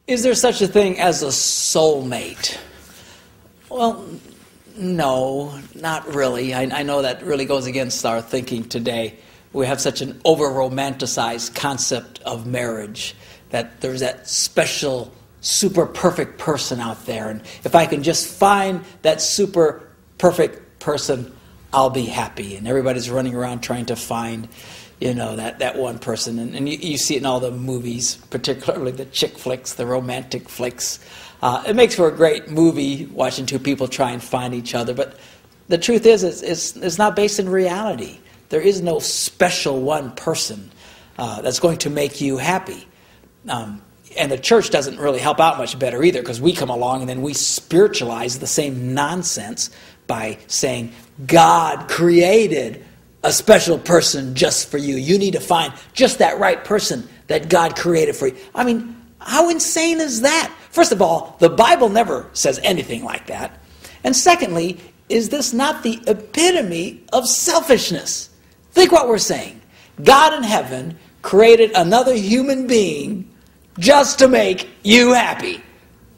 Is there such a thing as a soulmate? Well, no, not really. I know that really goes against our thinking today. We have such an over-romanticized concept of marriage, that there's that special, super perfect person out there. And if I can just find that super perfect person, I'll be happy. And everybody's running around trying to find, that one person. And you see it in all the movies, particularly the chick flicks, the romantic flicks. It makes for a great movie, watching two people try and find each other. But the truth is, it's not based in reality. There is no special one person that's going to make you happy. And the church doesn't really help out much better either, because we come along and then we spiritualize the same nonsense by saying, God created a special person just for you. You need to find just that right person that God created for you. I mean, how insane is that? First of all, the Bible never says anything like that. And secondly, is this not the epitome of selfishness? Think what we're saying. God in heaven created another human being just to make you happy.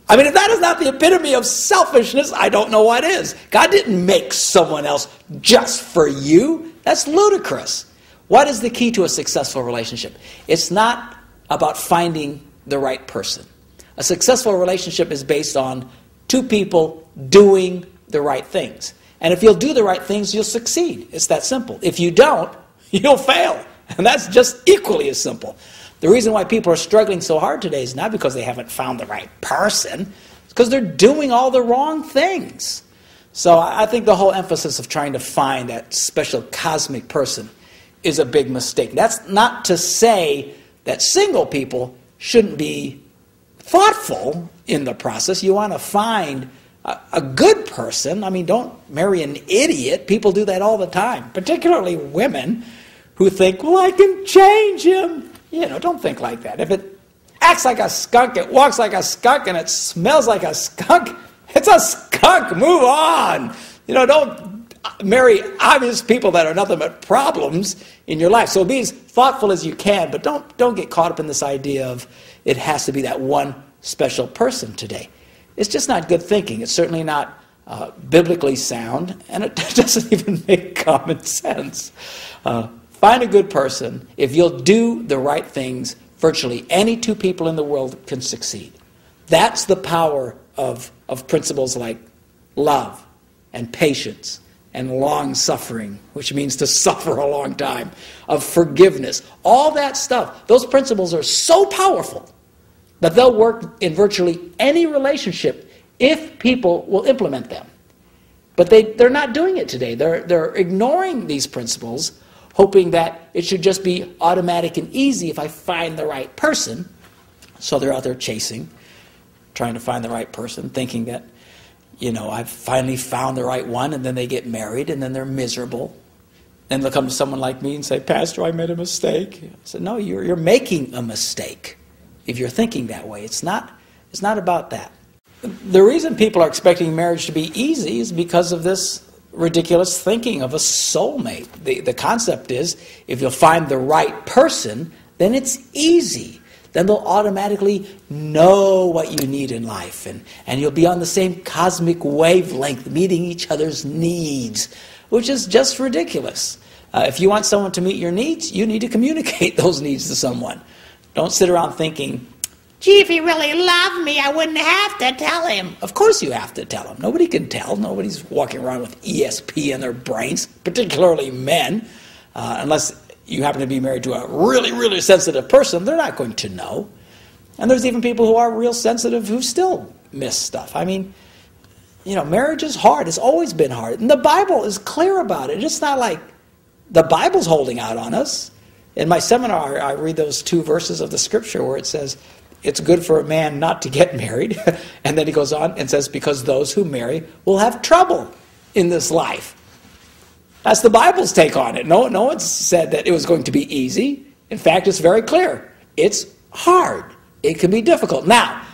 I mean, if that is not the epitome of selfishness, I don't know what is. God didn't make someone else just for you. That's ludicrous. What is the key to a successful relationship? It's not about finding the right person. A successful relationship is based on two people doing the right things. And if you'll do the right things, you'll succeed. It's that simple. If you don't, you'll fail. And that's just equally as simple. The reason why people are struggling so hard today is not because they haven't found the right person. It's because they're doing all the wrong things. So I think the whole emphasis of trying to find that special cosmic person is a big mistake. That's not to say that single people shouldn't be thoughtful in the process. You want to find a good person. I mean, don't marry an idiot. People do that all the time, particularly women who think, well, I can change him. Don't think like that. If it acts like a skunk, it walks like a skunk, and it smells like a skunk, it's a skunk. Move on. Don't marry obvious people that are nothing but problems in your life. So be as thoughtful as you can, but don't get caught up in this idea of it has to be that one special person today. It's just not good thinking. It's certainly not biblically sound, and it doesn't even make common sense. Find a good person. If you'll do the right things, virtually any two people in the world can succeed. That's the power of principles like love and patience and long-suffering, which means to suffer a long time, of forgiveness. All that stuff, those principles are so powerful that they'll work in virtually any relationship if people will implement them. But they're not doing it today. They're ignoring these principles, hoping that it should just be automatic and easy if I find the right person. So they're out there chasing, trying to find the right person, thinking that, I've finally found the right one, and then they get married, and then they're miserable. And they'll come to someone like me and say, Pastor, I made a mistake. I said, no, you're making a mistake if you're thinking that way. It's not about that. The reason people are expecting marriage to be easy is because of this ridiculous thinking of a soulmate. The concept is, if you'll find the right person, then it's easy. Then they'll automatically know what you need in life, and you'll be on the same cosmic wavelength, meeting each other's needs, which is just ridiculous. If you want someone to meet your needs, you need to communicate those needs to someone. Don't sit around thinking, gee, if he really loved me, I wouldn't have to tell him. Of course you have to tell him. Nobody can tell. Nobody's walking around with ESP in their brains, particularly men. Unless you happen to be married to a really, really sensitive person, they're not going to know. And there's even people who are real sensitive who still miss stuff. I mean, marriage is hard. It's always been hard. And the Bible is clear about it. It's not like the Bible's holding out on us. In my seminar, I read those 2 verses of the scripture where it says, it's good for a man not to get married. And then he goes on and says, because those who marry will have trouble in this life. That's the Bible's take on it. No one said that it was going to be easy. In fact, it's very clear. It's hard. It can be difficult. Now,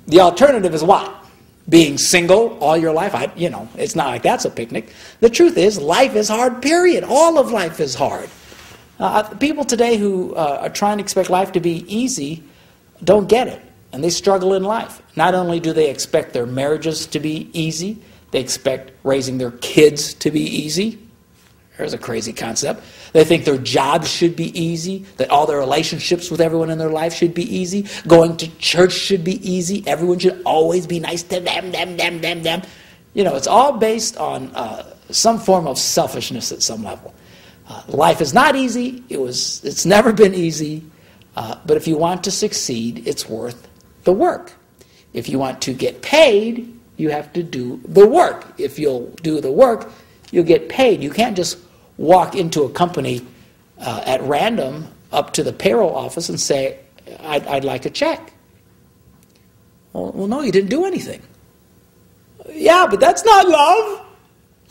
the alternative is what? Being single all your life? It's not like that's a picnic. The truth is, life is hard, period. All of life is hard. People today who are trying to expect life to be easy don't get it. and they struggle in life. Not only do they expect their marriages to be easy, they expect raising their kids to be easy. There's a crazy concept. They think their jobs should be easy, that all their relationships with everyone in their life should be easy, going to church should be easy, everyone should always be nice to them. You know, it's all based on some form of selfishness at some level. Life is not easy. It's never been easy. But if you want to succeed, it's worth the work. If you want to get paid, you have to do the work. If you'll do the work, you'll get paid. You can't just walk into a company at random up to the payroll office and say, I'd like a check. Well, no, you didn't do anything. Yeah, but that's not love.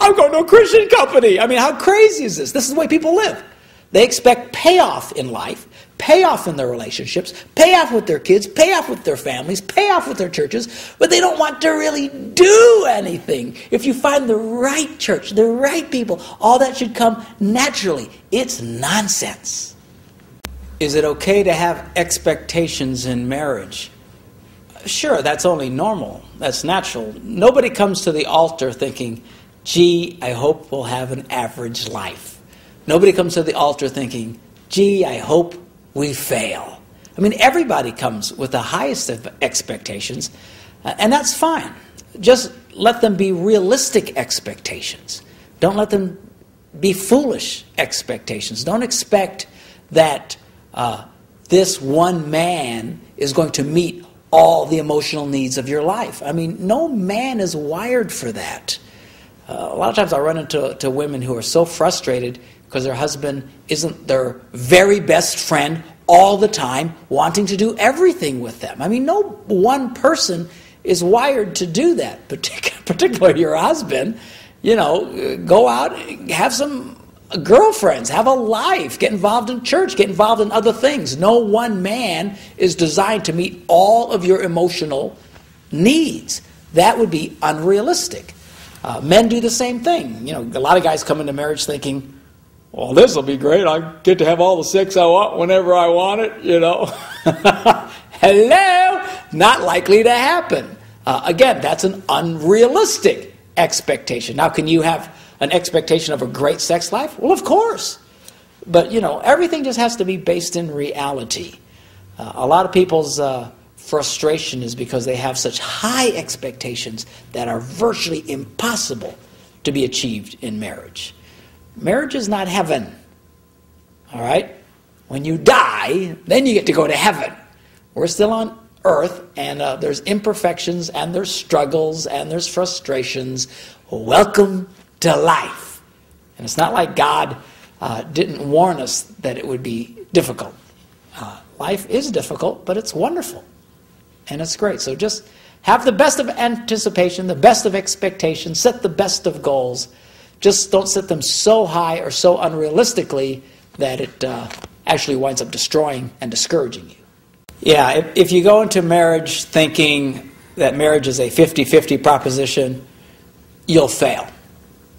I'm going to a Christian company. I mean, how crazy is this? This is the way people live. They expect payoff in life, payoff in their relationships, payoff with their kids, payoff with their families, payoff with their churches, but they don't want to really do anything. If you find the right church, the right people, all that should come naturally. It's nonsense. Is it okay to have expectations in marriage? Sure, that's only normal. That's natural. Nobody comes to the altar thinking, gee, I hope we'll have an average life. Nobody comes to the altar thinking, gee, I hope we fail. I mean, everybody comes with the highest of expectations, and that's fine. Just let them be realistic expectations. Don't let them be foolish expectations. Don't expect that this one man is going to meet all the emotional needs of your life. I mean, no man is wired for that. A lot of times I run into women who are so frustrated because their husband isn't their very best friend all the time, wanting to do everything with them. I mean, no one person is wired to do that, particularly your husband. You know, go out, have some girlfriends, have a life, get involved in church, get involved in other things. No one man is designed to meet all of your emotional needs. That would be unrealistic. Men do the same thing. You know, a lot of guys come into marriage thinking, well, this will be great. I get to have all the sex I want whenever I want it, you know. Hello? Not likely to happen. Again, that's an unrealistic expectation. Now, can you have an expectation of a great sex life? Well, of course. But, you know, everything just has to be based in reality. A lot of people's frustration is because they have such high expectations that are virtually impossible to be achieved in marriage. Marriage is not heaven, all right? When you die, then you get to go to heaven. We're still on earth, and there's imperfections, and there's struggles, and there's frustrations. Welcome to life. And it's not like God didn't warn us that it would be difficult. Life is difficult, but it's wonderful, and it's great. So just have the best of anticipation, the best of expectations, set the best of goals. Just don't set them so high or so unrealistically that it actually winds up destroying and discouraging you. Yeah, if you go into marriage thinking that marriage is a 50-50 proposition, you'll fail.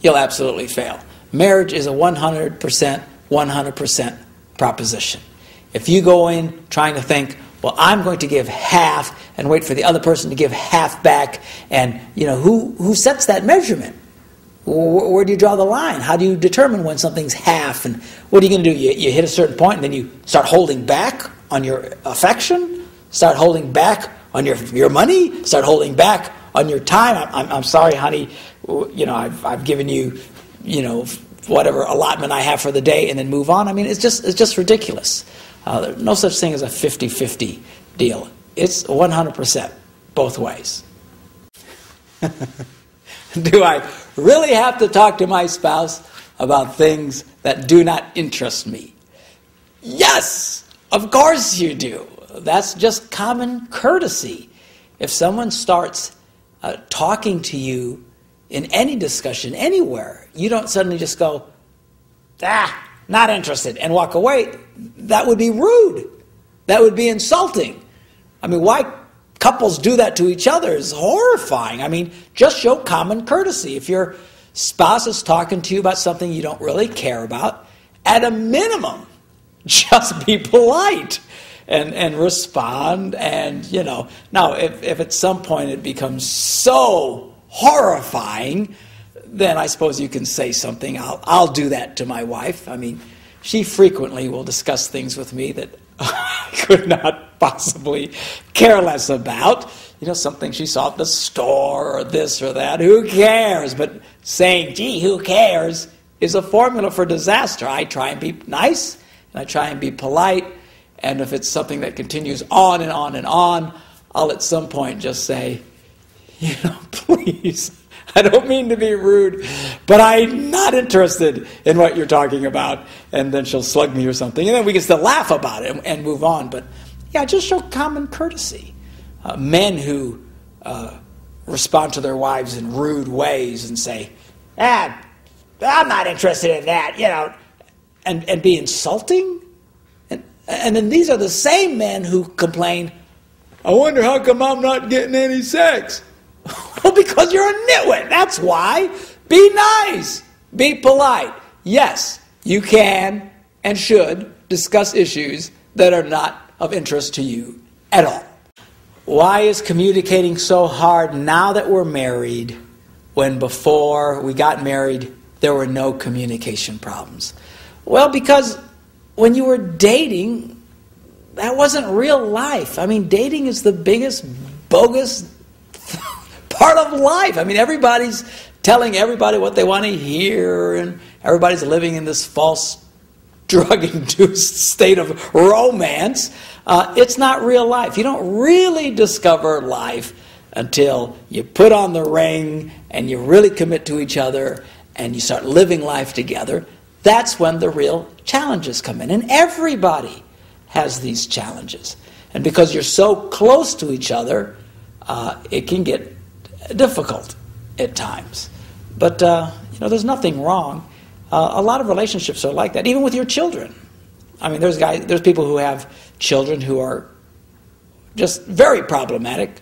You'll absolutely fail. Marriage is a 100% proposition. If you go in trying to think, well, I'm going to give half and wait for the other person to give half back, and you know, who sets that measurement? Where do you draw the line? How do you determine when something's half? And what are you going to do? You hit a certain point and then you start holding back on your affection? Start holding back on your money? Start holding back on your time? I'm sorry, honey. You know, I've given you, you know, whatever allotment I have for the day, and then move on. I mean, it's just ridiculous. There's no such thing as a 50-50 deal. It's 100% both ways. Do I really have to talk to my spouse about things that do not interest me? Yes, of course you do. That's just common courtesy. If someone starts talking to you in any discussion anywhere, you don't suddenly just go, not interested, and walk away. That would be rude. That would be insulting. I mean, why couples do that to each other is horrifying. I mean, just show common courtesy. If your spouse is talking to you about something you don't really care about, at a minimum, just be polite. and respond. And, you know, now if at some point it becomes so horrifying, then I suppose you can say something. I'll do that to my wife. I mean, she frequently will discuss things with me that I could not possibly care less about. You know, something she saw at the store or this or that. Who cares? But saying, gee, who cares, is a formula for disaster. I try and be nice, and I try and be polite, and if it's something that continues on and on and on, I'll at some point just say, you know, please, I don't mean to be rude, but I'm not interested in what you're talking about. And then she'll slug me or something, and then we can still laugh about it and move on. But yeah, just show common courtesy. Men who respond to their wives in rude ways and say, I'm not interested in that, you know, and be insulting. And then these are the same men who complain, I wonder how come I'm not getting any sex. Well, because you're a nitwit. That's why. Be nice. Be polite. Yes, you can and should discuss issues that are not of interest to you at all. Why is communicating so hard now that we're married when before we got married there were no communication problems? Well, because when you were dating, that wasn't real life. I mean, dating is the biggest bogus part of life. I mean, everybody's telling everybody what they want to hear, and everybody's living in this false drug-induced state of romance. It's not real life. You don't really discover life until you put on the ring and you really commit to each other and you start living life together. That's when the real challenges come in. And everybody has these challenges. And because you're so close to each other, it can get difficult at times. But, you know, there's nothing wrong. A lot of relationships are like that, even with your children. I mean, there's people who have children who are just very problematic,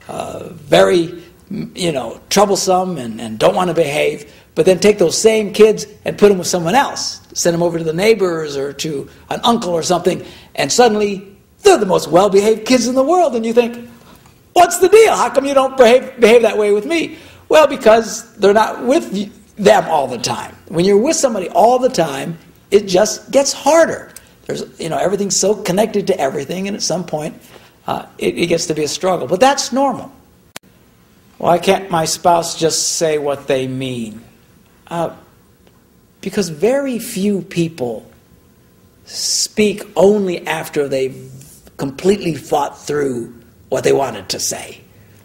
very, you know, troublesome and don't want to behave, but then take those same kids and put them with someone else, send them over to the neighbors or to an uncle or something, and suddenly they're the most well-behaved kids in the world, and you think, what's the deal? How come you don't behave that way with me? Well, because they're not with them all the time. When you're with somebody all the time, it just gets harder. There's, you know, everything's so connected to everything, and at some point, it gets to be a struggle. But that's normal. Why can't my spouse just say what they mean? Because very few people speak only after they've completely thought through what they wanted to say.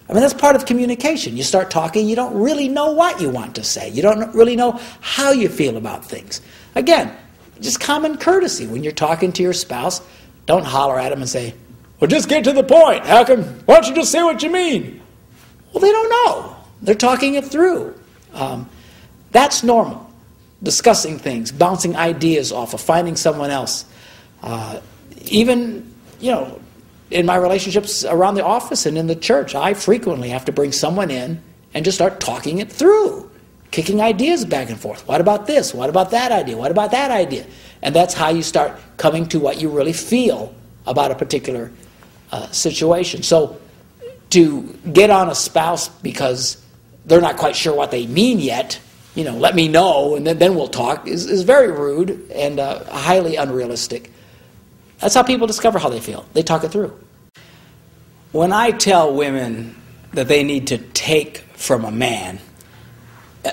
I mean, that's part of communication. You start talking, you don't really know what you want to say. You don't really know how you feel about things. Again, just common courtesy. When you're talking to your spouse, don't holler at them and say, well, just get to the point. Why don't you just say what you mean? Well, they don't know. They're talking it through. That's normal. Discussing things, bouncing ideas off of, finding someone else. Even, you know, in my relationships around the office and in the church, I frequently have to bring someone in and just start talking it through, kicking ideas back and forth. What about this? What about that idea? What about that idea? And that's how you start coming to what you really feel about a particular situation. So to get on a spouse because they're not quite sure what they mean yet, you know, let me know and then we'll talk, is very rude and highly unrealistic. That's how people discover how they feel. They talk it through. When I tell women that they need to take from a man,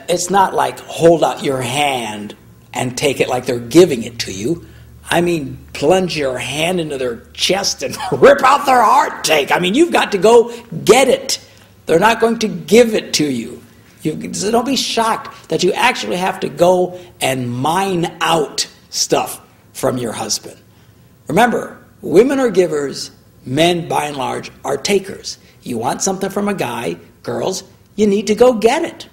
it's not like hold out your hand and take it like they're giving it to you. I mean, plunge your hand into their chest and rip out their heart. I mean, you've got to go get it. They're not going to give it to you. So don't be shocked that you actually have to go and mine out stuff from your husband. Remember, women are givers, men, by and large, are takers. You want something from a guy, girls, you need to go get it.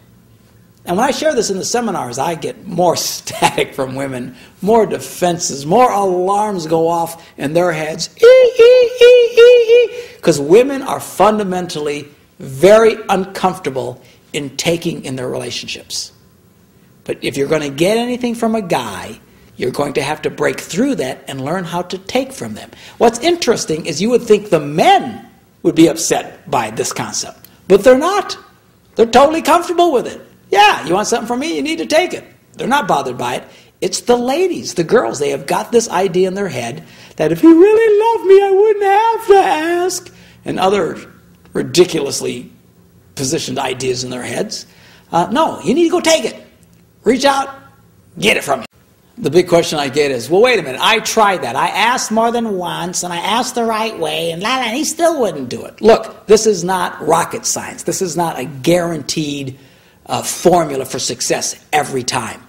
And when I share this in the seminars, I get more static from women, more defenses, more alarms go off in their heads. Because women are fundamentally very uncomfortable in taking in their relationships. But if you're going to get anything from a guy, You're going to have to break through that and learn how to take from them. What's interesting is you would think the men would be upset by this concept, but they're not. They're totally comfortable with it. Yeah, you want something from me? You need to take it. They're not bothered by it. It's the ladies, the girls. They have got this idea in their head that if he really loved me, I wouldn't have to ask, and other ridiculously positioned ideas in their heads. No, you need to go take it. Reach out, get it from him. The big question I get is, well, wait a minute, I tried that. I asked more than once, and I asked the right way, and and he still wouldn't do it. Look, this is not rocket science. This is not a guaranteed formula for success every time.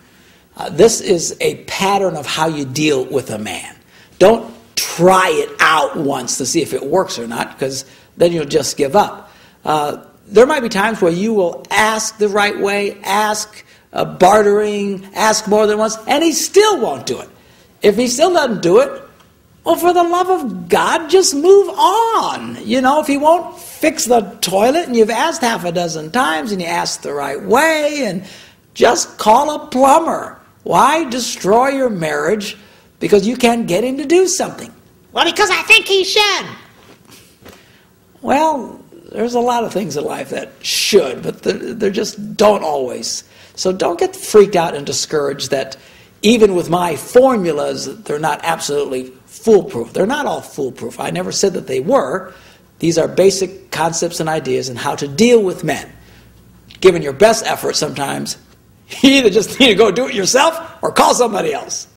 This is a pattern of how you deal with a man. Don't try it out once to see if it works or not, because then you'll just give up. There might be times where you will ask the right way, ask bartering, ask more than once, and he still won't do it. If he still doesn't do it, well, for the love of God, just move on. You know, if he won't fix the toilet and you've asked half a dozen times and you asked the right way, and just call a plumber. Why destroy your marriage because you can't get him to do something? Well, because I think he should. Well, there's a lot of things in life that should, but they just don't always. So don't get freaked out and discouraged that even with my formulas, they're not absolutely foolproof. They're not all foolproof. I never said that they were. These are basic concepts and ideas on how to deal with men. Given your best effort sometimes, you either just need to go do it yourself or call somebody else.